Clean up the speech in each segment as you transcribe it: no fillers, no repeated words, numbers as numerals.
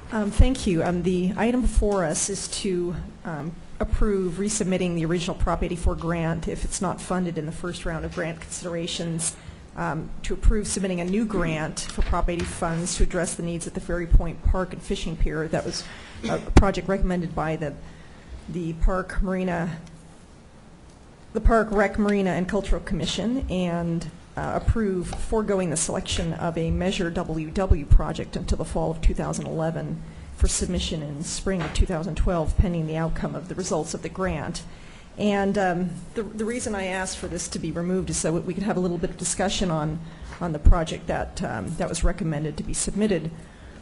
Thank you. The item before us is to approve resubmitting the original Prop 84 grant if it's not funded in the first round of grant considerations, to approve submitting a new grant for Prop 80 funds to address the needs at the Ferry Point Park and Fishing Pier. That was a project recommended by the Park Rec Marina and Cultural Commission, and approve foregoing the selection of a Measure WW project until the fall of 2011 for submission in spring of 2012 pending the outcome of the results of the grant. And the reason I asked for this to be removed is so we could have a little bit of discussion on the project that was recommended to be submitted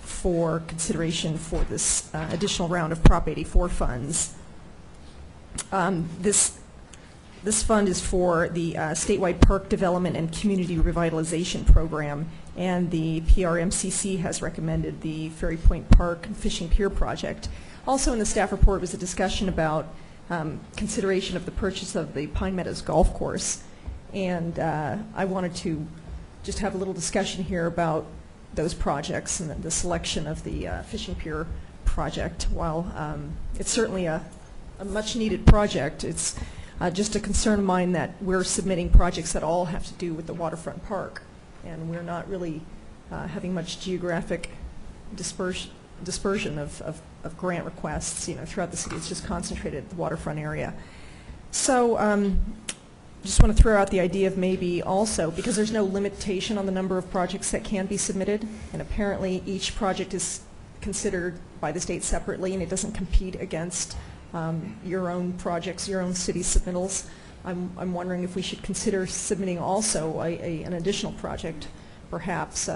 for consideration for this additional round of Prop 84 funds. This fund is for the statewide park development and community revitalization program, and the PRMCC has recommended the Ferry Point Park and Fishing Pier project. Also in the staff report was a discussion about consideration of the purchase of the Pine Meadows Golf Course, and I wanted to just have a little discussion here about those projects and the selection of the Fishing Pier project. While it's certainly a much needed project, it's just a concern of mine that we're submitting projects that all have to do with the waterfront park, and we're not really having much geographic dispersion of grant requests, throughout the city. It's just concentrated at the waterfront area. So just want to throw out the idea of maybe also, because there's no limitation on the number of projects that can be submitted, and apparently each project is considered by the state separately, and it doesn't compete against your own projects, your own city submittals. I'm wondering if we should consider submitting also an additional project, perhaps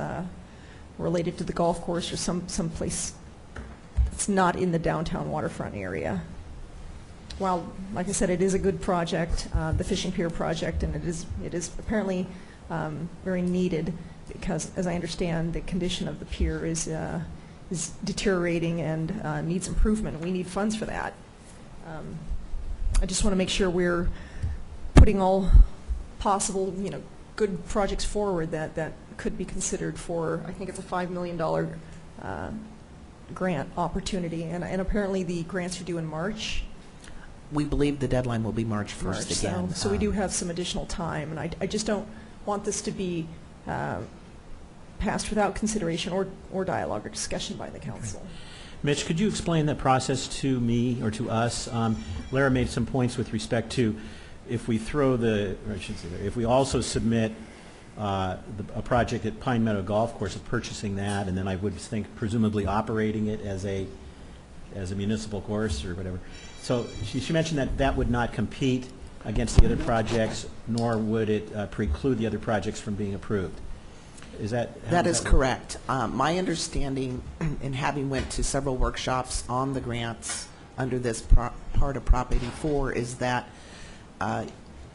related to the golf course or some place that's not in the downtown waterfront area. While, like I said, it is a good project, the Fishing Pier project, and it is apparently very needed because, as I understand, the condition of the pier is deteriorating and needs improvement. We need funds for that. I just want to make sure we're putting all possible, good projects forward that could be considered for, I think it's a $5 million grant opportunity, and apparently the grants are due in March. We believe the deadline will be March 1st again. So we do have some additional time, and I just don't want this to be passed without consideration or dialogue or discussion by the council. Okay. Mitch, could you explain that process to me or to us? Lara made some points with respect to if we if we also submit a project at Pine Meadow Golf Course of purchasing that, and then I would think presumably operating it as a municipal course or whatever. So she mentioned that would not compete against the other projects, nor would it preclude the other projects from being approved. That is correct. My understanding, in having went to several workshops on the grants under this part of Prop 84, is that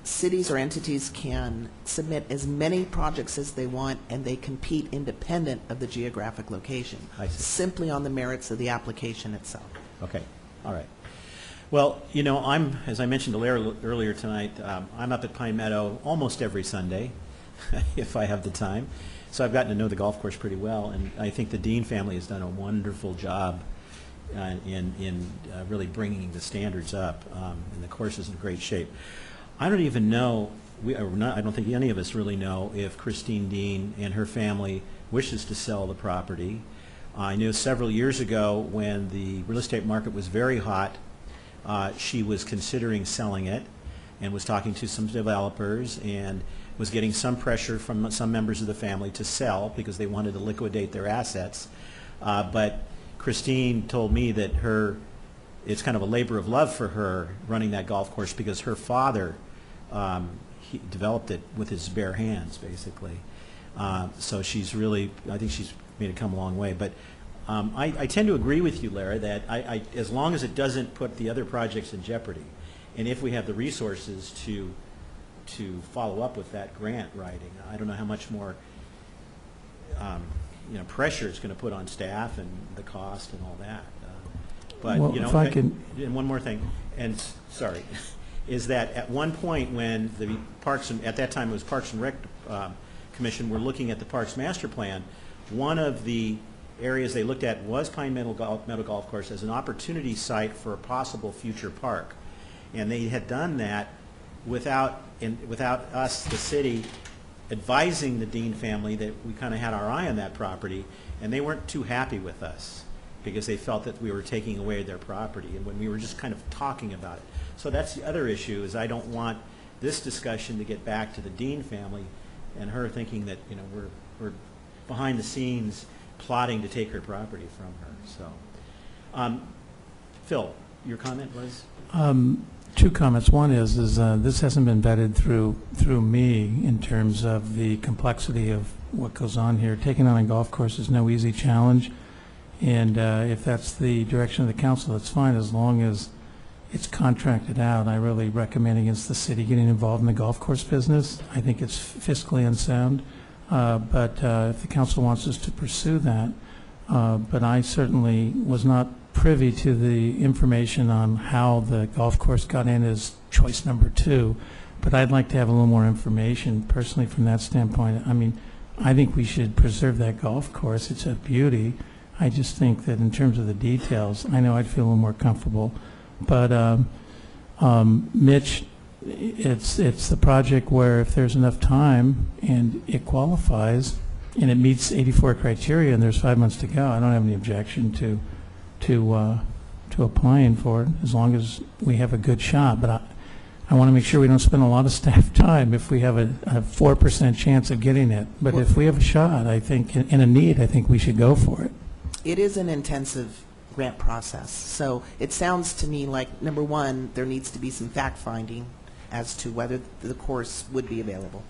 cities or entities can submit as many projects as they want, and they compete independent of the geographic location, simply on the merits of the application itself. Okay. All right. Well, as I mentioned to Lara earlier tonight, I'm up at Pine Meadow almost every Sunday, if I have the time. So I've gotten to know the golf course pretty well, and I think the Dean family has done a wonderful job in really bringing the standards up, and the course is in great shape. I don't even know, I don't think any of us really know if Christine Dean and her family wishes to sell the property. I knew several years ago when the real estate market was very hot, she was considering selling it and was talking to some developers and was getting some pressure from some members of the family to sell because they wanted to liquidate their assets. But Christine told me that it's kind of a labor of love for her running that golf course because her father he developed it with his bare hands, basically. So she's really, I think she's made it come a long way. But I tend to agree with you, Lara, that as long as it doesn't put the other projects in jeopardy, and if we have the resources to follow up with that grant writing, I don't know how much more pressure it's going to put on staff and the cost and all that. But well, if I can, and one more thing, and sorry, is that at one point when the Parks and at that time it was Parks and Rec Commission were looking at the Parks Master Plan, one of the areas they looked at was Pine Meadow Golf Course as an opportunity site for a possible future park. And they had done that without us, the city, advising the Dean family that we kind of had our eye on that property, and they weren't too happy with us because they felt that we were taking away their property, and when we were just kind of talking about it. So that's the other issue, is I don't want this discussion to get back to the Dean family and her thinking that, you know, we're behind the scenes plotting to take her property from her. So, Phil, your comment was? Two comments. One is this hasn't been vetted through me in terms of the complexity of what goes on here. Taking on a golf course is no easy challenge, and if that's the direction of the council, that's fine, as long as it's contracted out. I really recommend against the city getting involved in the golf course business. I think it's fiscally unsound, but if the council wants us to pursue that, but I certainly was not privy to the information on how the golf course got in as choice number 2, but I'd like to have a little more information personally from that standpoint. I mean, I think we should preserve that golf course. It's a beauty. I just think that in terms of the details, I know I'd feel a little more comfortable. But Mitch, it's the project where if there's enough time and it qualifies and it meets 84 criteria and there's 5 months to go, I don't have any objection to applying for it, as long as we have a good shot. But I want to make sure we don't spend a lot of staff time if we have a 4% chance of getting it. But if we have a shot, I think, and a need, I think we should go for it. It is an intensive grant process. So it sounds to me like, number one, there needs to be some fact-finding as to whether the course would be available.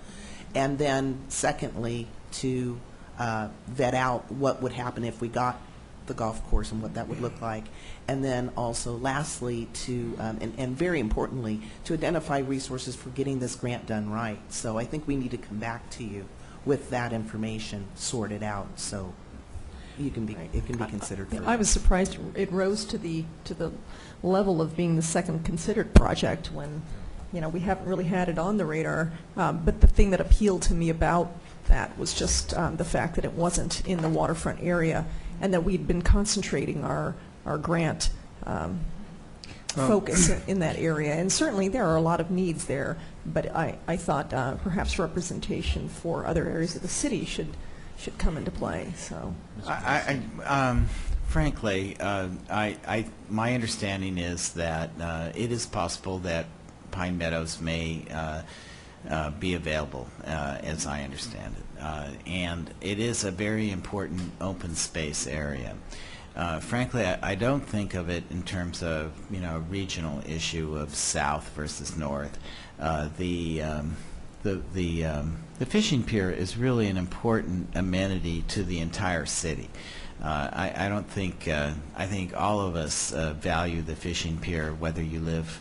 And then secondly, to vet out what would happen if we got the golf course and what that would look like. And then also lastly, to, and very importantly, to identify resources for getting this grant done right. So I think we need to come back to you with that information sorted out, so you can be, it can be considered for I was surprised it rose to the level of being the second considered project when, you know, we haven't really had it on the radar. But the thing that appealed to me about that was just the fact that it wasn't in the waterfront area and that we'd been concentrating our grant focus in that area. And certainly there are a lot of needs there, but I thought perhaps representation for other areas of the city should come into play. So, frankly, my understanding is that it is possible that Pine Meadows may be available, as I understand it, and it is a very important open space area. Frankly, I don't think of it in terms of, you know, a regional issue of south versus north. The fishing pier is really an important amenity to the entire city. I don't think, I think all of us value the fishing pier, whether you live,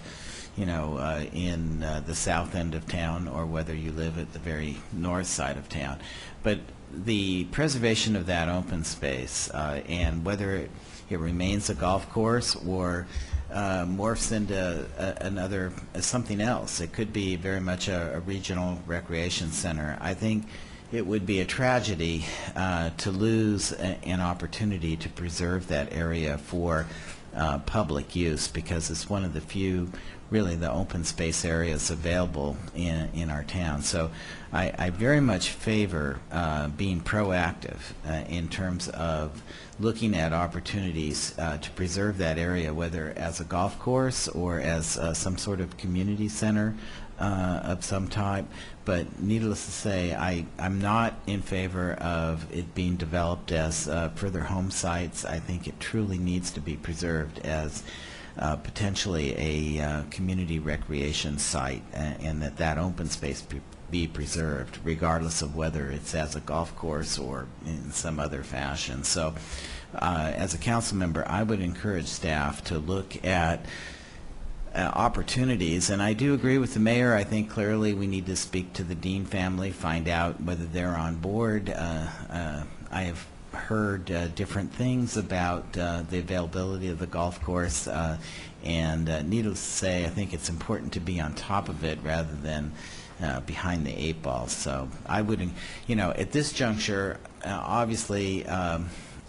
you know, in the south end of town or whether you live at the very north side of town. But the preservation of that open space and whether it remains a golf course or morphs into another something else. It could be very much a regional recreation center. I think it would be a tragedy to lose an opportunity to preserve that area for public use, because it's one of the few, really, the open space areas available in our town. So I very much favor being proactive in terms of looking at opportunities to preserve that area, whether as a golf course or as some sort of community center of some type. But needless to say, I'm not in favor of it being developed as further home sites. I think it truly needs to be preserved as potentially a community recreation site, and that open space be preserved, regardless of whether it's as a golf course or in some other fashion. So as a council member, I would encourage staff to look at opportunities, and I do agree with the mayor. I think clearly we need to speak to the Dean family, find out whether they're on board. I have heard different things about the availability of the golf course, and needless to say, I think it's important to be on top of it rather than behind the 8 ball. So I would, you know, at this juncture, obviously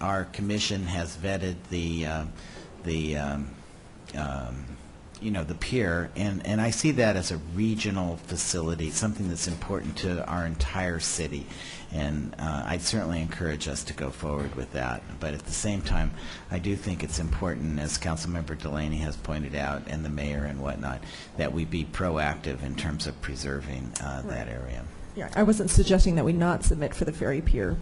our commission has vetted the pier, and I see that as a regional facility, something that's important to our entire city, and I'd certainly encourage us to go forward with that. But at the same time, I do think it's important, as Councilmember DeLaney has pointed out, and the mayor and whatnot, that we be proactive in terms of preserving that area. Yeah, I wasn't suggesting that we not submit for the ferry pier.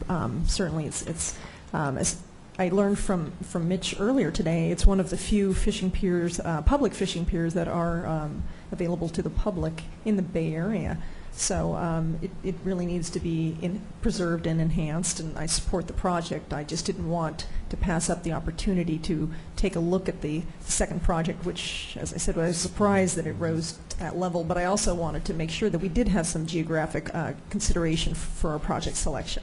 Certainly, it's as I learned from Mitch earlier today, it's one of the few fishing piers, public fishing piers, that are available to the public in the Bay Area. So it really needs to be preserved and enhanced, and I support the project. I just didn't want to pass up the opportunity to take a look at the second project, which, as I said, I was surprised that it rose to that level, but I also wanted to make sure that we did have some geographic consideration for our project selection,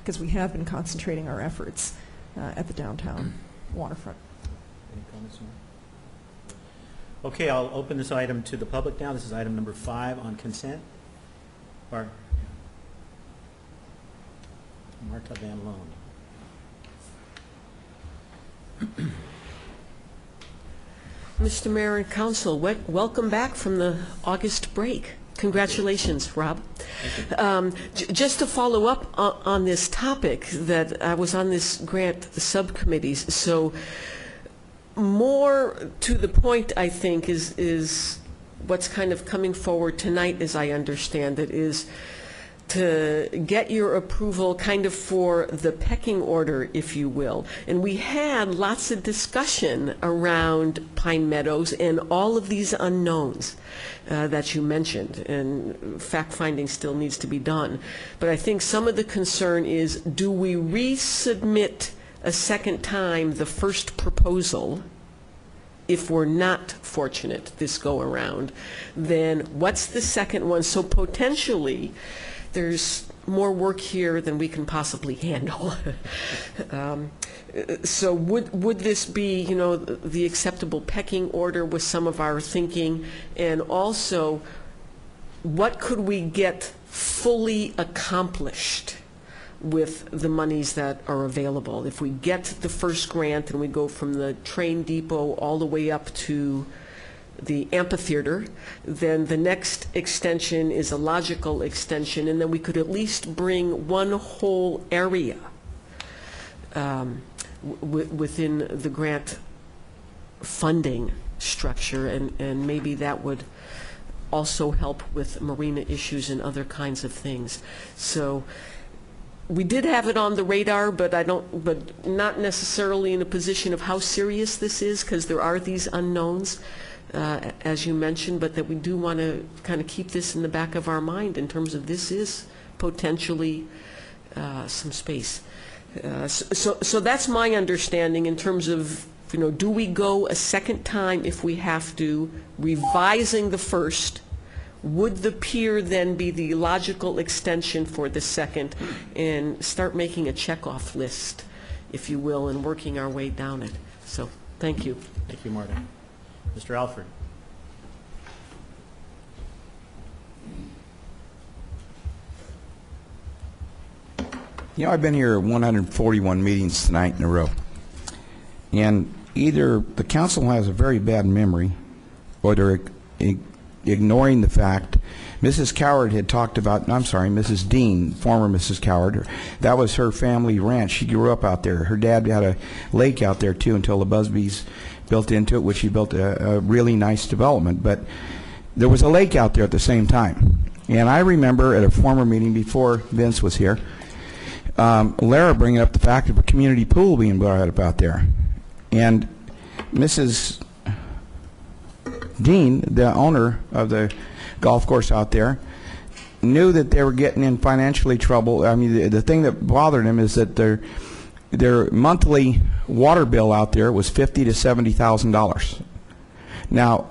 because we have been concentrating our efforts at the downtown waterfront. Any comments? Okay, I'll open this item to the public now. This is item number 5 on consent. Marta Van Loan. Mr. Mayor and Council, welcome back from the August break. Congratulations, Rob. Just to follow up on this topic, that I was on this grant subcommittees, so more to the point, I think, is what's kind of coming forward tonight, as I understand it, is to get your approval kind of for the pecking order, if you will. And we had lots of discussion around Pine Meadows and all of these unknowns that you mentioned, and fact-finding still needs to be done. But I think some of the concern is, do we resubmit a second time the first proposal if we're not fortunate this go around? Then what's the second one? So potentially there's more work here than we can possibly handle. So would this be, you know, the acceptable pecking order with some of our thinking? And also, what could we get fully accomplished with the monies that are available? If we get the first grant and we go from the train depot all the way up to the amphitheater, then the next extension is a logical extension, and then we could at least bring one whole area within the grant funding structure, and maybe that would also help with marina issues and other kinds of things. So we did have it on the radar, but not necessarily in a position of how serious this is, because there are these unknowns, as you mentioned, but that we do want to kind of keep this in the back of our mind in terms of this is potentially some space. So that's my understanding in terms of, you know, do we go a second time if we have to, revising the first? Would the pier then be the logical extension for the second, and start making a checkoff list, if you will, and working our way down it? So thank you. Thank you, Marta. Mr. Alford. You know, I've been here 141 meetings tonight in a row, and either the council has a very bad memory, or they're ignoring the fact. Mrs. Coward had talked about, I'm sorry, Mrs. Dean, former Mrs. Coward, that was her family ranch. She grew up out there. Her dad had a lake out there too until the Busbys built into it, which he built a really nice development. But there was a lake out there at the same time. And I remember at a former meeting before Vince was here, Lara bringing up the fact of a community pool being brought up out there. And Mrs. Dean, the owner of the golf course out there, knew that they were getting in financially trouble. I mean, the thing that bothered him is that their monthly water bill out there was $50,000 to $70,000. Now,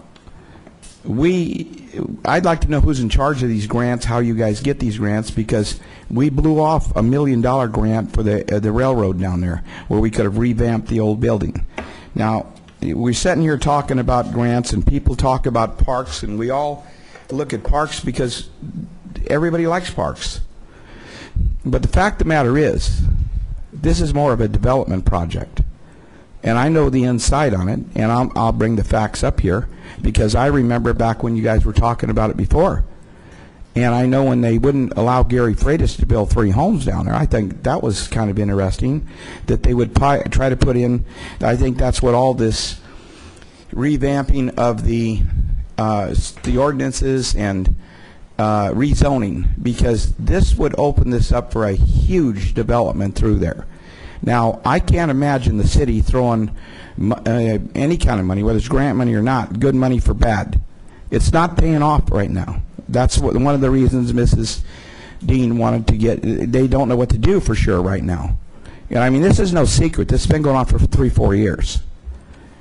I'd like to know who's in charge of these grants, how you guys get these grants, because we blew off $1 million grant for the railroad down there, where we could have revamped the old building. Now, we're sitting here talking about grants, and people talk about parks, and we all look at parks because everybody likes parks. But the fact of the matter is, This is more of a development project. And I know the inside on it, and I'll bring the facts up here, because I remember back when you guys were talking about it before. And I know when they wouldn't allow Gary Freitas to build 3 homes down there, I think that was kind of interesting, that they would try to put in, I think that's what all this revamping of the ordinances and rezoning, because this would open this up for a huge development through there. Now, I can't imagine the city throwing any kind of money, whether it's grant money or not, good money for bad. It's not paying off right now. That's one of the reasons Mrs. Dean wanted to get, they don't know what to do for sure right now. And I mean, this is no secret. This has been going on for 3-4 years.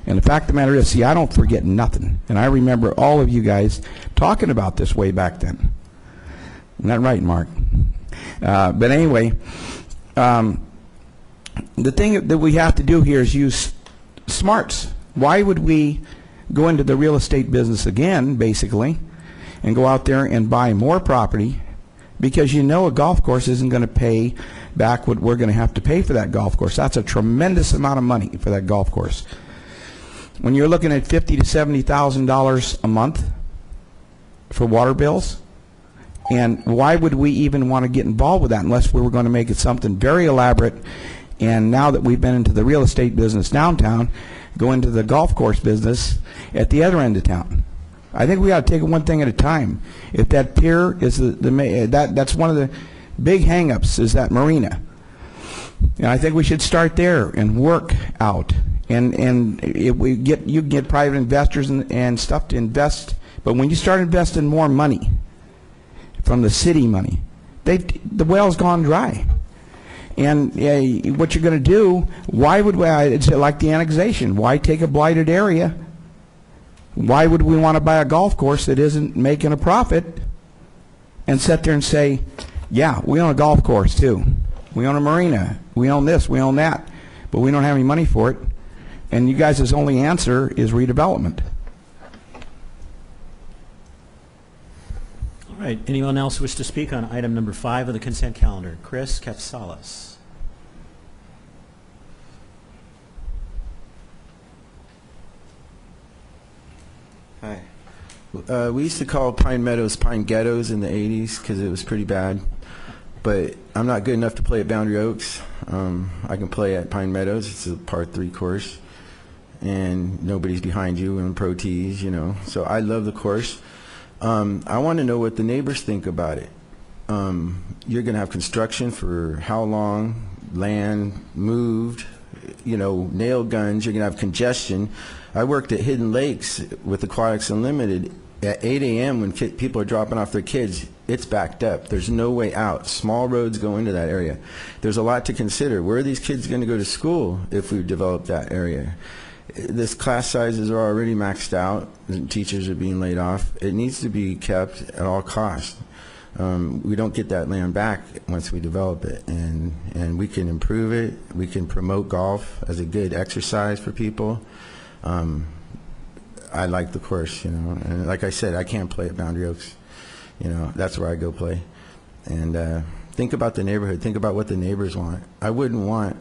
And the fact of the matter is, see, I don't forget nothing. And I remember all of you guys talking about this way back then. Isn't that right, Mark? But anyway, the thing that we have to do here is use smarts. Why would we go into the real estate business again, basically, and go out there and buy more property, because you know a golf course isn't going to pay back what we're going to have to pay for that golf course. That's a tremendous amount of money for that golf course. When you're looking at $50,000 to $70,000 a month for water bills, and why would we even want to get involved with that unless we were going to make it something very elaborate? And now that we've been into the real estate business downtown, go into the golf course business at the other end of town. I think we got to take it one thing at a time. If that pier is that's one of the big hang-ups, is that marina. And I think we should start there and work out. And if you can get private investors and stuff to invest, but when you start investing more money from the city money, the well's gone dry. And what you're going to do, why would we, it's like the annexation, why take a blighted area? Why would we want to buy a golf course that isn't making a profit and sit there and say, yeah, we own a golf course too. We own a marina. We own this, we own that, but we don't have any money for it. And you guys' only answer is redevelopment. All right. Anyone else wish to speak on item number 5 of the consent calendar? Chris Capsalis. Hi. We used to call Pine Meadows Pine Ghettos in the 80s because it was pretty bad. But I'm not good enough to play at Boundary Oaks. I can play at Pine Meadows. It's a par 3 course. And nobody's behind you in pro tees, you know. So I love the course. I want to know what the neighbors think about it. You're going to have construction for how long? Land moved, you know, nail guns. You're going to have congestion. I worked at Hidden Lakes with Aquatics Unlimited. At 8 a.m. when people are dropping off their kids, it's backed up. There's no way out. Small roads go into that area. There's a lot to consider. Where are these kids going to go to school if we develop that area? This class sizes are already maxed out. Teachers are being laid off. It needs to be kept at all costs. We don't get that land back once we develop it, and we can improve it. We can promote golf as a good exercise for people. I like the course, you know, and like I said, I can't play at Boundary Oaks. You know, that's where I go play. And think about the neighborhood. Think about what the neighbors want. I wouldn't want,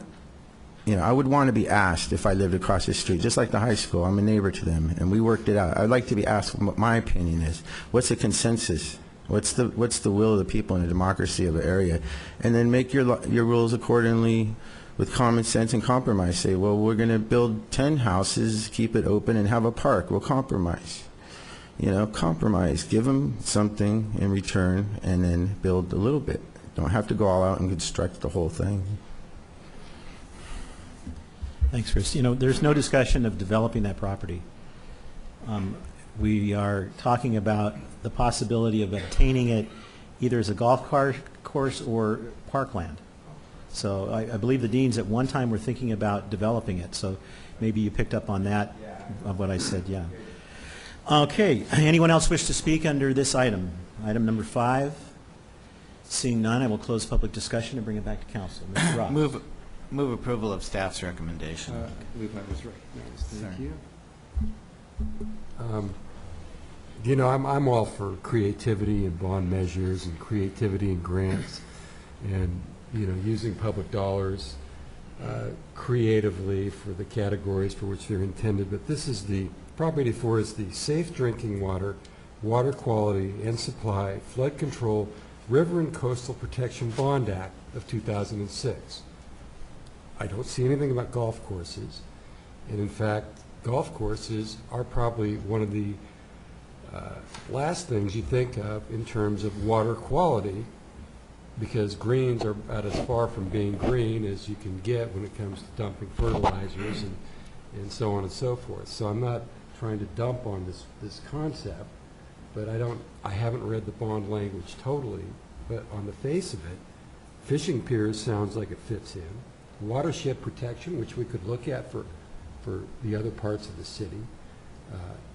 you know, I would want to be asked if I lived across the street, just like the high school. I'm a neighbor to them, and we worked it out. I'd like to be asked what my opinion is. What's the consensus? What's the will of the people in a democracy of the area? And then make your rules accordingly with common sense and compromise. Say, well, we're going to build 10 houses, keep it open, and have a park. We'll compromise. You know, compromise. Give them something in return, and then build a little bit. Don't have to go all out and construct the whole thing. Thanks, Chris. You know, there's no discussion of developing that property. We are talking about the possibility of obtaining it either as a golf course or parkland. So I believe the deans at one time were thinking about developing it. So maybe you picked up on that, of what I said, yeah. Okay, anyone else wish to speak under this item? Item number 5. Seeing none, I will close public discussion and bring it back to council. Mr. Ross. Move approval of staff's recommendation. I believe that was right. Thank you. You know, I'm all for creativity and bond measures and creativity and grants and, you know, using public dollars creatively for the categories for which they're intended, but this is the, Property 4 is the Safe Drinking Water, Water Quality and Supply, Flood Control, River and Coastal Protection Bond Act of 2006. I don't see anything about golf courses, and in fact, golf courses are probably one of the last things you think of in terms of water quality, because greens are about as far from being green as you can get when it comes to dumping fertilizers and so on and so forth. So I'm not trying to dump on this concept, but I haven't read the bond language totally, but on the face of it, fishing piers sounds like it fits in. Watershed protection, which we could look at for the other parts of the city,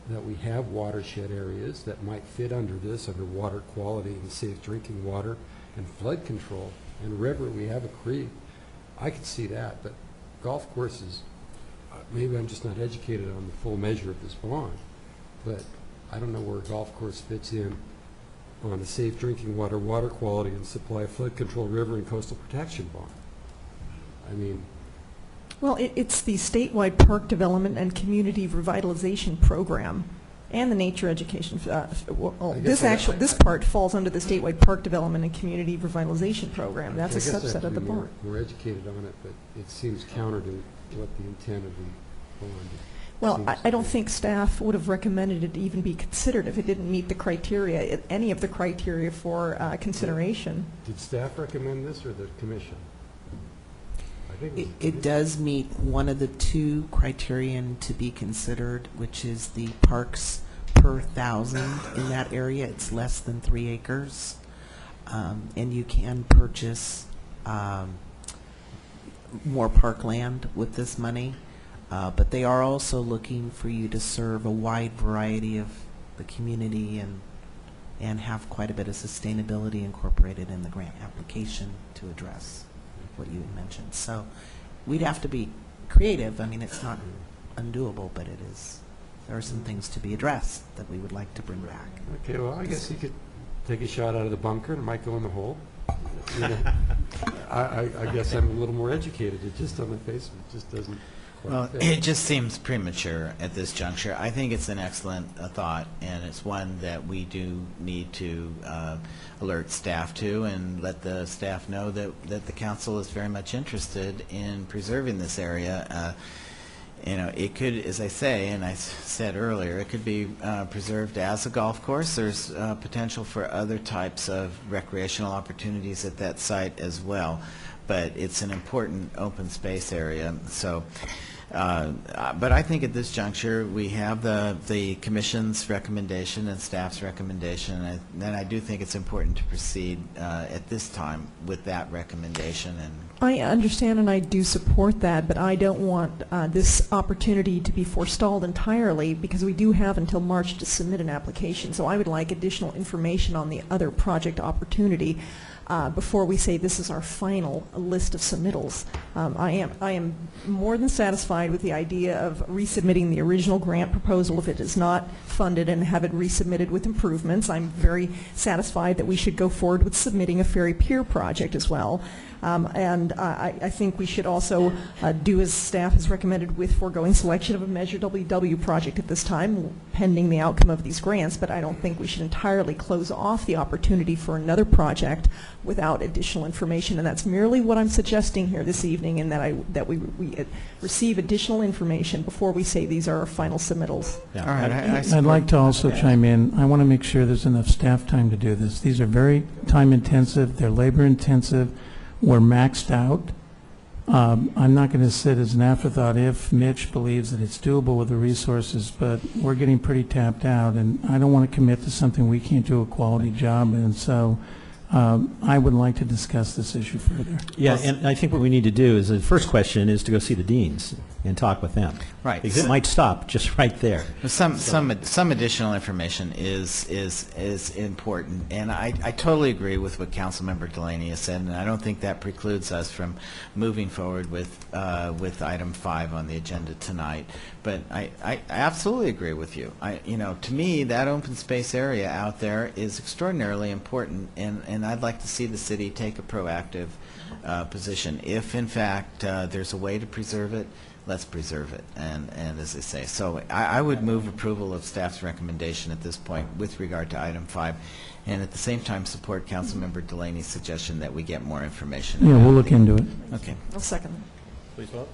that we have watershed areas that might fit under this, under water quality and safe drinking water and flood control. And river, we have a creek. I could see that, but golf courses, maybe I'm just not educated on the full measure of this bond, but I don't know where a golf course fits in on the safe drinking water, water quality and supply, flood control, river and coastal protection bond. I mean, Well, it's the statewide park development and community revitalization program and the nature education. This part falls under the statewide park development and community revitalization program. That's a I guess I subset have of to the be bond. more educated on it, but it seems counter to what the intent of the bond is. Well, I don't think staff would have recommended it even be considered if it didn't meet the criteria, any of the criteria for consideration. Did staff recommend this or the commission? I think It does meet one of the two criterion to be considered, which is the parks per 1,000 in that area. It's less than 3 acres. And you can purchase more parkland with this money. But they are also looking for you to serve a wide variety of the community and have quite a bit of sustainability incorporated in the grant application to address what you had mentioned. So we'd have to be creative. I mean, it's not undoable, but it is. There are some things to be addressed that we would like to bring back. Okay, well, I guess you could take a shot out of the bunker and it might go in the hole. You know, I guess I'm a little more educated. It just on the face of it just doesn't quite Well, fit. it just seems premature at this juncture. I think it's an excellent thought, and it's one that we do need to alert staff to and let the staff know that the council is very much interested in preserving this area. You know, it could, as I say, and I said earlier, it could be preserved as a golf course. There's potential for other types of recreational opportunities at that site as well, but it's an important open space area. So, but I think at this juncture we have the commission's recommendation and staff's recommendation, and I do think it's important to proceed at this time with that recommendation. And I understand and I do support that, but I don't want this opportunity to be forestalled entirely because we do have until March to submit an application. So I would like additional information on the other project opportunity before we say this is our final list of submittals. I am more than satisfied with the idea of resubmitting the original grant proposal if it is not funded and have it resubmitted with improvements. I'm very satisfied that we should go forward with submitting a ferry pier project as well. And I think we should also do as staff has recommended with foregoing selection of a Measure WW project at this time, pending the outcome of these grants, but I don't think we should entirely close off the opportunity for another project without additional information, and that's merely what I'm suggesting here this evening, and that we receive additional information before we say these are our final submittals. Yeah. all right, I'd like to also chime in. I want to make sure there's enough staff time to do this. These are very time intensive, they're labor intensive, we're maxed out. I'm not going to sit as an afterthought if Mitch believes that it's doable with the resources, but we're getting pretty tapped out, and I don't want to commit to something we can't do a quality job in. So I would like to discuss this issue further. Yeah, and I think what we need to do is, the first question is to go see the deans and talk with them. Right. Because it might stop just right there. Some additional information is important, and I totally agree with what Councilmember DeLaney has said, and I don't think that precludes us from moving forward with item 5 on the agenda tonight. But I absolutely agree with you. To me, that open space area out there is extraordinarily important, and I'd like to see the city take a proactive position. If in fact there's a way to preserve it, let's preserve it, and as I say, so I would move approval of staff's recommendation at this point with regard to item 5, and at the same time support Councilmember DeLaney's suggestion that we get more information. Yeah, we'll look into it. Okay. I'll second that. Please vote.